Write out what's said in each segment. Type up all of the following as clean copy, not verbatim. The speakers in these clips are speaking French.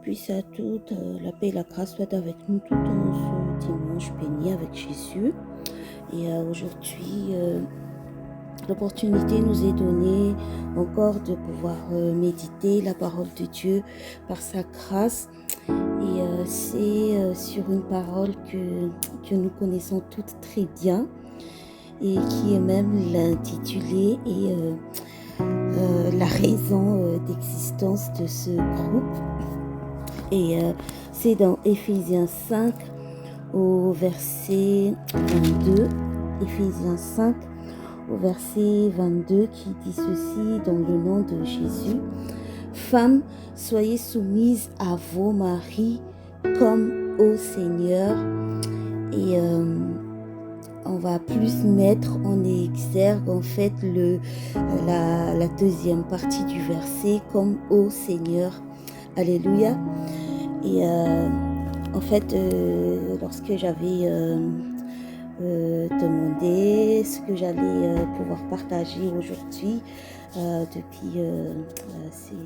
Puisse à toutes la paix et la grâce soient avec nous tout en ce dimanche béni avec Jésus. Et aujourd'hui, l'opportunité nous est donnée encore de pouvoir méditer la parole de Dieu par sa grâce. Et c'est sur une parole que nous connaissons toutes très bien et qui est même l'intitulé et la raison d'existence de ce groupe. Et c'est dans Éphésiens 5 au verset 22. Éphésiens 5 au verset 22 qui dit ceci dans le nom de Jésus. Femmes, soyez soumises à vos maris comme au Seigneur. Et on va plus mettre en exergue en fait la deuxième partie du verset comme au Seigneur. Alléluia. Et en fait, lorsque j'avais demandé ce que j'allais pouvoir partager aujourd'hui, depuis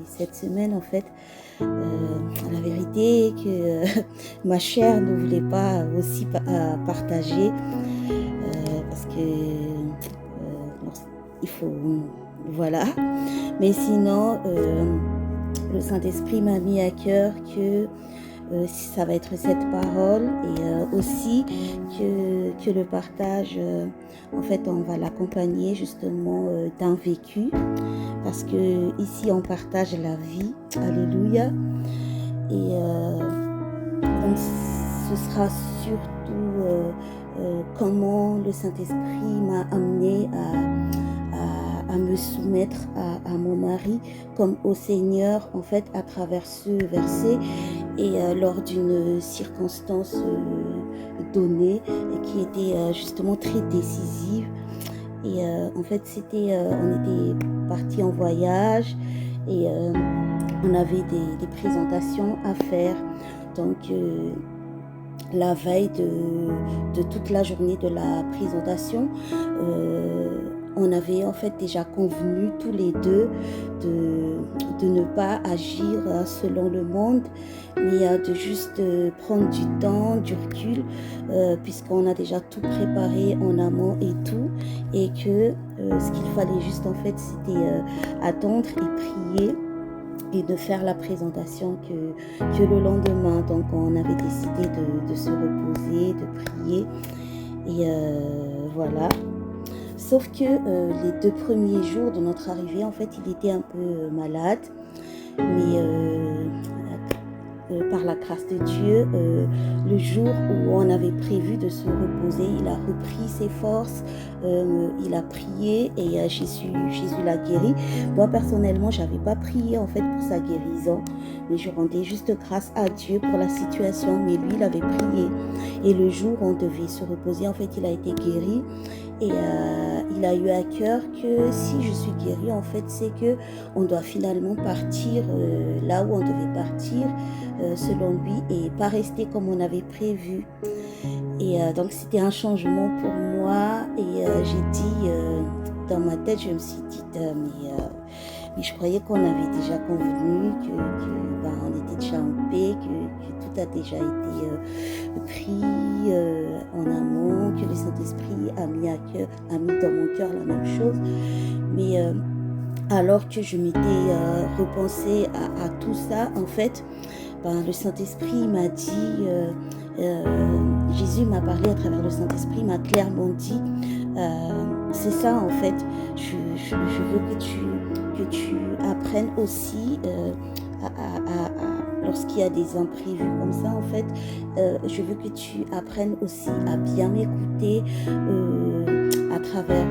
cette semaine en fait, la vérité est que ma chair ne voulait pas aussi partager parce que il faut, voilà. Mais sinon, le Saint-Esprit m'a mis à cœur que ça va être cette parole et aussi que le partage, en fait, on va l'accompagner justement d'un vécu parce que ici on partage la vie, alléluia. Et donc ce sera surtout comment le Saint-Esprit m'a amené à me soumettre à mon mari comme au Seigneur en fait à travers ce verset et lors d'une circonstance donnée et qui était justement très décisive. Et en fait c'était on était partis en voyage et on avait des présentations à faire. Donc la veille de toute la journée de la présentation, on avait en fait déjà convenu tous les deux de ne pas agir selon le monde, mais de juste prendre du temps, du recul, puisqu'on a déjà tout préparé en amont et tout, et que ce qu'il fallait juste en fait c'était attendre et prier et de faire la présentation que le lendemain. Donc on avait décidé de se reposer, de prier et voilà. Sauf que les 2 premiers jours de notre arrivée, en fait, il était un peu malade. Mais par la grâce de Dieu, le jour où on avait prévu de se reposer, il a repris ses forces, il a prié et Jésus l'a guéri. Moi, personnellement, je n'avais pas prié en fait pour sa guérison, mais je rendais juste grâce à Dieu pour la situation. Mais lui, il avait prié. Et le jour où on devait se reposer, en fait, il a été guéri. Et il a eu à cœur que si je suis guérie, en fait, c'est que on doit finalement partir là où on devait partir, selon lui, et pas rester comme on avait prévu. Et donc, c'était un changement pour moi. Et j'ai dit, dans ma tête, je me suis dit, mais je croyais qu'on avait déjà convenu, on était déjà en paix, que tout a déjà été pris en amont, que le Saint-Esprit a mis dans mon cœur la même chose. Mais alors que je m'étais repensée à tout ça, en fait, le Saint-Esprit m'a dit, Jésus m'a parlé à travers le Saint-Esprit, m'a clairement dit, c'est ça en fait, je veux que tu apprennes aussi lorsqu'il y a des imprévus comme ça en fait, je veux que tu apprennes aussi à bien m'écouter à travers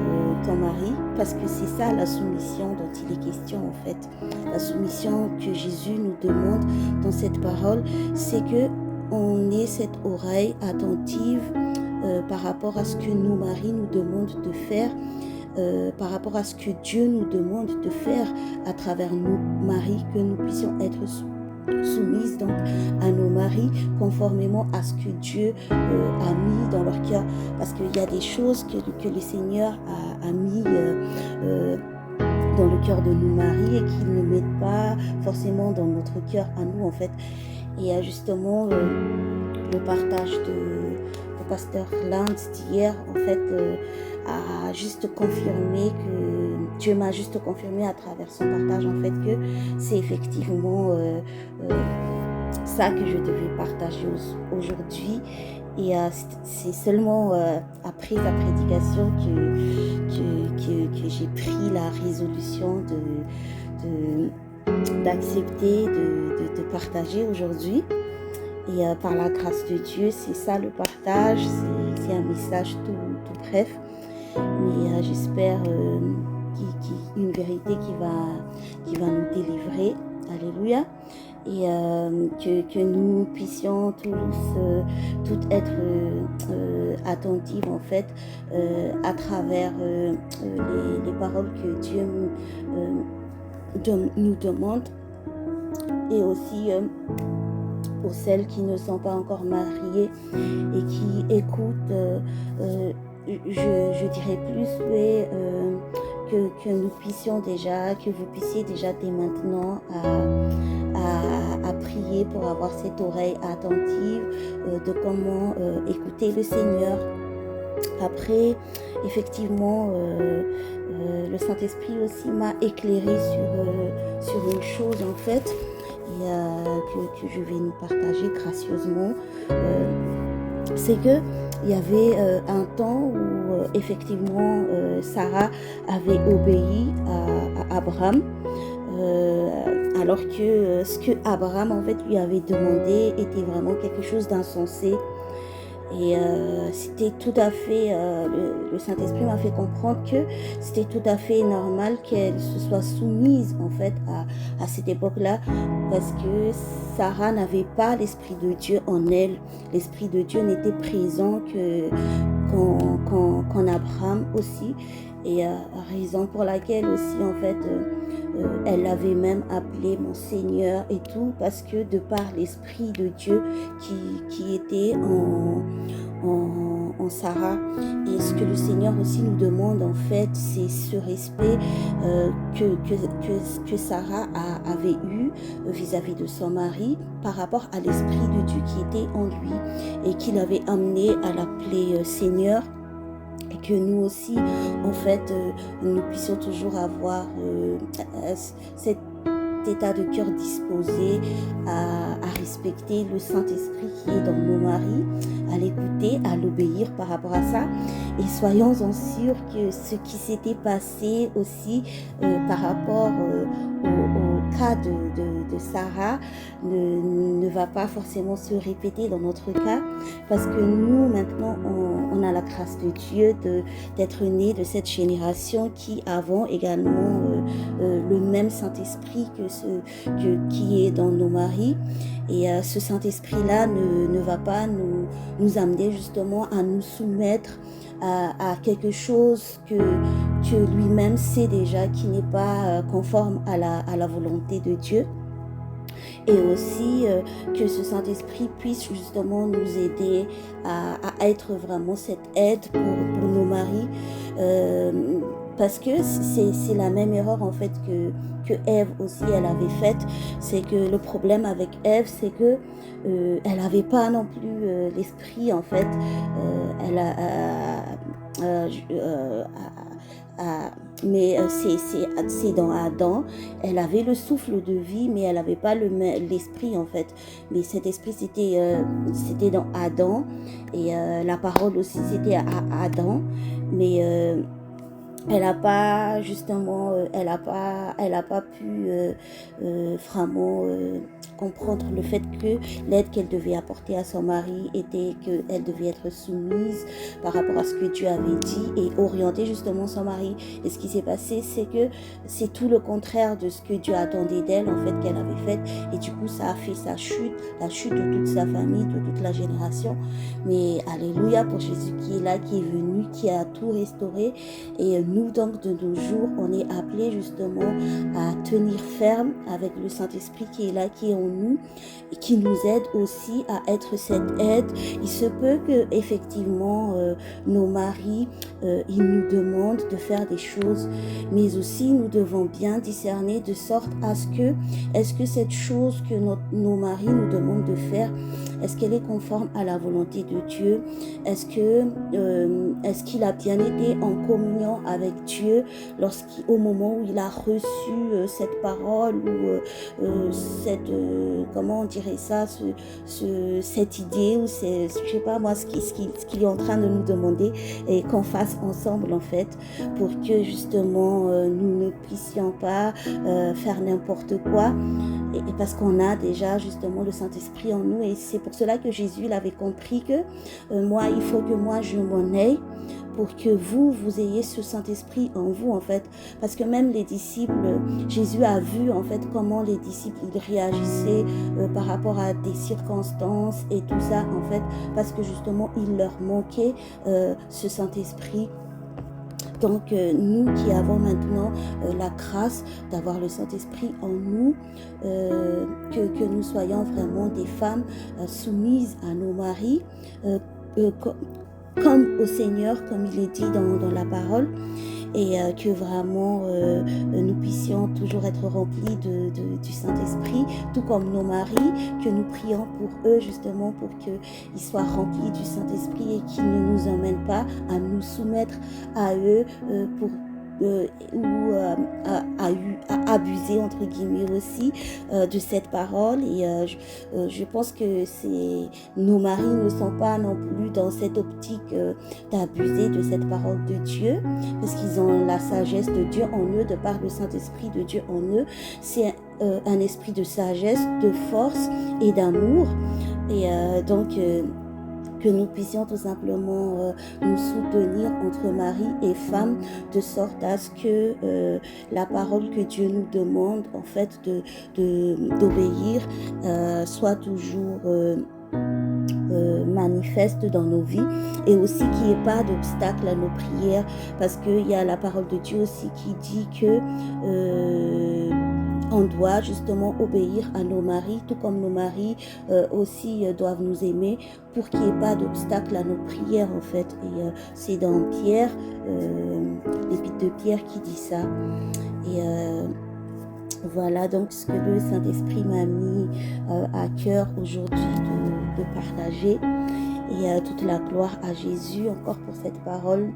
ton mari, parce que c'est ça la soumission dont il est question en fait. La soumission que Jésus nous demande dans cette parole, c'est que on ait cette oreille attentive par rapport à ce que nos maris nous demandent de faire, par rapport à ce que Dieu nous demande de faire à travers nos maris, que nous puissions être soumises donc à nos maris conformément à ce que Dieu a mis dans leur cœur, parce qu'il y a des choses que le Seigneur a mis dans le cœur de nos maris et qu'ils ne mettent pas forcément dans notre cœur à nous en fait. Et justement, le partage de pasteur Lance d'hier, en fait, a juste confirmé que Dieu m'a juste confirmé à travers son partage, en fait, que c'est effectivement ça que je devais partager aujourd'hui. Et c'est seulement après la prédication que j'ai pris la résolution d'accepter, de partager aujourd'hui. Et par la grâce de Dieu, c'est ça le partage, c'est un message tout bref, mais j'espère une vérité qui va nous délivrer, alléluia, et que nous puissions tous être attentifs en fait à travers les paroles que Dieu nous demande, et aussi pour celles qui ne sont pas encore mariées et qui écoutent, je dirais plus, oui, que nous puissions déjà, que vous puissiez déjà dès maintenant à prier pour avoir cette oreille attentive de comment écouter le Seigneur. Après, effectivement, le Saint-Esprit aussi m'a éclairé sur une chose en fait, et que je vais nous partager gracieusement. C'est que il y avait un temps où effectivement Sarah avait obéi à Abraham, alors que ce que Abraham en fait lui avait demandé était vraiment quelque chose d'insensé. Et c'était tout à fait, le Saint-Esprit m'a fait comprendre que c'était tout à fait normal qu'elle se soit soumise en fait à cette époque-là, parce que Sarah n'avait pas l'Esprit de Dieu en elle. L'Esprit de Dieu n'était présent qu'en Abraham aussi, et raison pour laquelle aussi en fait elle l'avait même appelé mon Seigneur et tout, parce que de par l'Esprit de Dieu qui était en Sarah. Et ce que le Seigneur aussi nous demande en fait, c'est ce respect que Sarah avait eu vis-à-vis de son mari par rapport à l'Esprit de Dieu qui était en lui et qui l'avait amené à l'appeler Seigneur. Et que nous aussi, en fait, nous puissions toujours avoir cet état de cœur disposé à respecter le Saint-Esprit qui est dans nos maris, à l'écouter, à l'obéir par rapport à ça. Et soyons-en sûrs que ce qui s'était passé aussi par rapport au cas de Sarah ne va pas forcément se répéter dans notre cas, parce que nous, maintenant, on a la grâce de Dieu d'être nés de cette génération qui avons également le même Saint-Esprit qui est dans nos maris. Et ce Saint-Esprit-là ne va pas nous amener justement à nous soumettre à quelque chose que lui-même sait déjà qui n'est pas conforme à la volonté de Dieu. Et aussi que ce Saint-Esprit puisse justement nous aider à être vraiment cette aide pour nos maris, parce que c'est la même erreur en fait que Ève aussi elle avait faite. C'est que le problème avec Ève, c'est que elle n'avait pas non plus l'esprit en fait, mais c'est dans Adam, elle avait le souffle de vie, mais elle n'avait pas l'esprit en fait. Mais cet esprit c'était dans Adam, et la parole aussi c'était à Adam, mais elle n'a pas justement, elle a pas pu vraiment comprendre le fait que l'aide qu'elle devait apporter à son mari était qu'elle devait être soumise par rapport à ce que Dieu avait dit et orienter justement son mari. Et ce qui s'est passé, c'est que c'est tout le contraire de ce que Dieu attendait d'elle en fait, qu'elle avait fait, et du coup ça a fait sa chute, la chute de toute sa famille, de toute la génération. Mais alléluia pour Jésus qui est là, qui est venu, qui a tout restauré. Et nous donc de nos jours, on est appelés justement à tenir ferme avec le Saint-Esprit qui est là, qui est en nous et qui nous aide aussi à être cette aide. Il se peut que effectivement nos maris, ils nous demandent de faire des choses, mais aussi nous devons bien discerner de sorte à ce que, est-ce que cette chose que nos maris nous demandent de faire, est-ce qu'elle est conforme à la volonté de Dieu? Est-ce qu'il a bien été en communion avec Dieu au moment où il a reçu cette parole ou comment on dirait ça, cette idée ou je sais pas moi, ce qu'il est en train de nous demander et qu'on fasse ensemble en fait, pour que justement nous ne puissions pas faire n'importe quoi. Et parce qu'on a déjà justement le Saint-Esprit en nous, et c'est pour cela que Jésus il avait compris que il faut que moi je m'en aille pour que vous ayez ce Saint-Esprit en vous en fait, parce que même les disciples, Jésus a vu en fait comment les disciples ils réagissaient par rapport à des circonstances et tout ça en fait, parce que justement il leur manquait ce Saint-Esprit. Donc nous qui avons maintenant la grâce d'avoir le Saint-Esprit en nous, que nous soyons vraiment des femmes soumises à nos maris, comme au Seigneur, comme il est dit dans la parole, et que vraiment nous puissions toujours être remplis du Saint-Esprit, tout comme nos maris, que nous prions pour eux justement pour qu'ils soient remplis du Saint-Esprit et qu'ils ne nous emmènent pas à nous soumettre à eux à abuser entre guillemets aussi de cette parole. Et je pense que nos maris ne sont pas non plus dans cette optique d'abuser de cette parole de Dieu, parce qu'ils ont la sagesse de Dieu en eux, de par le Saint-Esprit de Dieu en eux. C'est un esprit de sagesse, de force et d'amour. Et donc que nous puissions tout simplement nous soutenir entre mari et femme, de sorte à ce que la parole que Dieu nous demande en fait d'obéir soit toujours manifeste dans nos vies, et aussi qu'il n'y ait pas d'obstacle à nos prières, parce qu'il y a la parole de Dieu aussi qui dit que on doit justement obéir à nos maris, tout comme nos maris aussi doivent nous aimer, pour qu'il n'y ait pas d'obstacle à nos prières en fait. Et c'est dans Pierre, l'épître de Pierre qui dit ça. Et voilà donc ce que le Saint-Esprit m'a mis à cœur aujourd'hui de partager. Et toute la gloire à Jésus encore pour cette parole.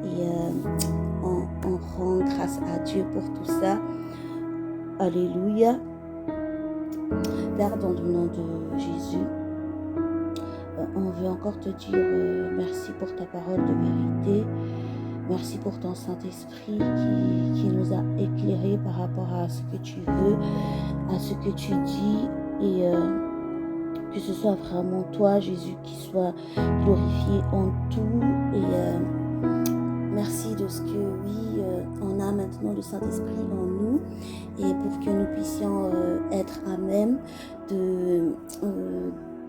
Et on rend grâce à Dieu pour tout ça. Alléluia. Père, dans le nom de Jésus, on veut encore te dire merci pour ta parole de vérité. Merci pour ton Saint-Esprit qui nous a éclairés par rapport à ce que tu veux, à ce que tu dis, et que ce soit vraiment toi, Jésus, qui soit glorifié en tout. Et merci de ce que, oui, on a maintenant le Saint-Esprit en nous, et pour que nous puissions être à même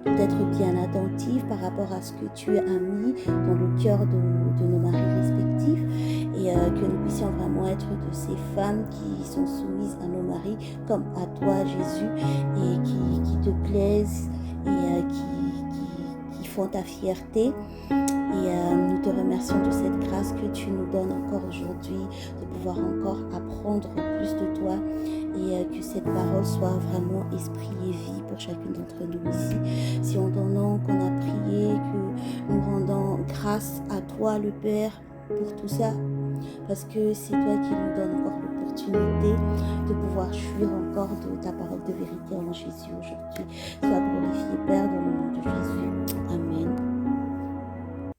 d'être bien attentifs par rapport à ce que tu as mis dans le cœur de nos maris respectifs, et que nous puissions vraiment être de ces femmes qui sont soumises à nos maris comme à toi, Jésus, et qui te plaisent, et qui font ta fierté. Et nous te remercions de cette grâce que tu nous donnes encore aujourd'hui, de pouvoir encore apprendre plus de toi, et que cette parole soit vraiment esprit et vie pour chacune d'entre nous ici. Si en ton nom qu'on a prié, que nous rendons grâce à toi le Père pour tout ça, parce que c'est toi qui nous donnes encore l'opportunité de pouvoir jouir encore de ta parole de vérité en Jésus aujourd'hui.